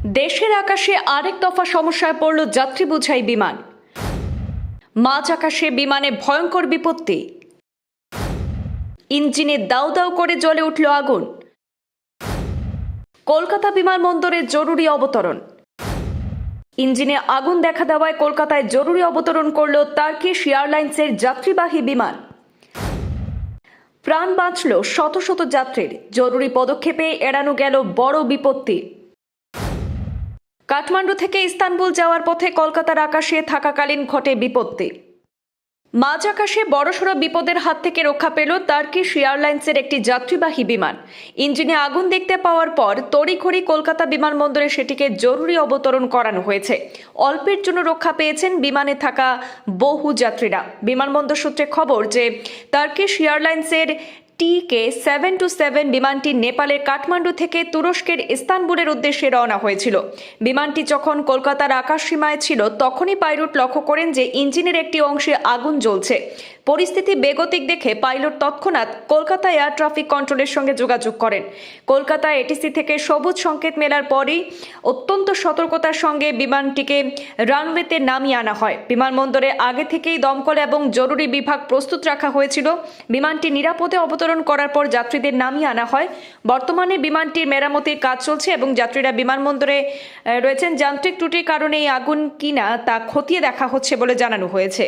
দেশের আকাশে আরেক দফা সমস্যায় পড়ল যাত্রী বোঝাই বিমান। মাঝ আকাশে বিমানে ভয়ঙ্কর বিপত্তি। ইঞ্জিনে দাউ দাউ করে জ্বলে উঠল আগুন। কলকাতা বিমানবন্দরে জরুরি অবতরণ। ইঞ্জিনে আগুন দেখা দেওয়ায় কলকাতায় জরুরি অবতরণ করল টার্কিশ এয়ারলাইন্সের যাত্রীবাহী বিমান। প্রাণ বাঁচল শত শত যাত্রীর। জরুরি পদক্ষেপে এড়ানো গেল বড় বিপত্তি। কাঠমান্ডু থেকে ইস্তানবুল যাওয়ার পথে কলকাতার আকাশে থাকাকালীন ঘটে বিপত্তি। মাঝ আকাশে বড়সড় বিপদের হাত থেকে রক্ষা পেল টার্কিশ এয়ারলাইন্সের একটি যাত্রীবাহী বিমান। ইঞ্জিনে আগুন দেখতে পাওয়ার পর তড়িঘড়ি কলকাতা বিমানবন্দরে সেটিকে জরুরি অবতরণ করানো হয়েছে। অল্পের জন্য রক্ষা পেয়েছেন বিমানে থাকা বহু যাত্রীরা। বিমানবন্দর সূত্রে খবর যে টার্কিশ এয়ারলাইন্সের TK-727 বিমানটি নেপালের কাঠমান্ডু থেকে তুরস্কের ইস্তানবুলের উদ্দেশ্যে রওনা হয়েছিল। বিমানটি যখন কলকাতার আকাশসীমায় ছিল তখনই পাইলট লক্ষ্য করেন যে ইঞ্জিনের একটি অংশে আগুন জ্বলছে। পরিস্থিতি বেগতিক দেখে পাইলট তৎক্ষণাৎ কলকাতা এয়ার ট্রাফিক কন্ট্রোলের সঙ্গে যোগাযোগ করেন। কলকাতা ATC থেকে সবুজ সংকেত মেলার পরই অত্যন্ত সতর্কতার সঙ্গে বিমানটিকে রানওয়েতে নামিয়ে আনা হয়। বিমানবন্দরে আগে থেকেই দমকল এবং জরুরি বিভাগ প্রস্তুত রাখা হয়েছিল। বিমানটি নিরাপদে অবতরণ করার পর যাত্রীদের নামিয়ে আনা হয়। বর্তমানে বিমানটির মেরামতির কাজ চলছে এবং যাত্রীরা বিমানবন্দরে রয়েছেন। যান্ত্রিক ত্রুটির কারণে এই আগুন কিনা তা খতিয়ে দেখা হচ্ছে বলে জানানো হয়েছে।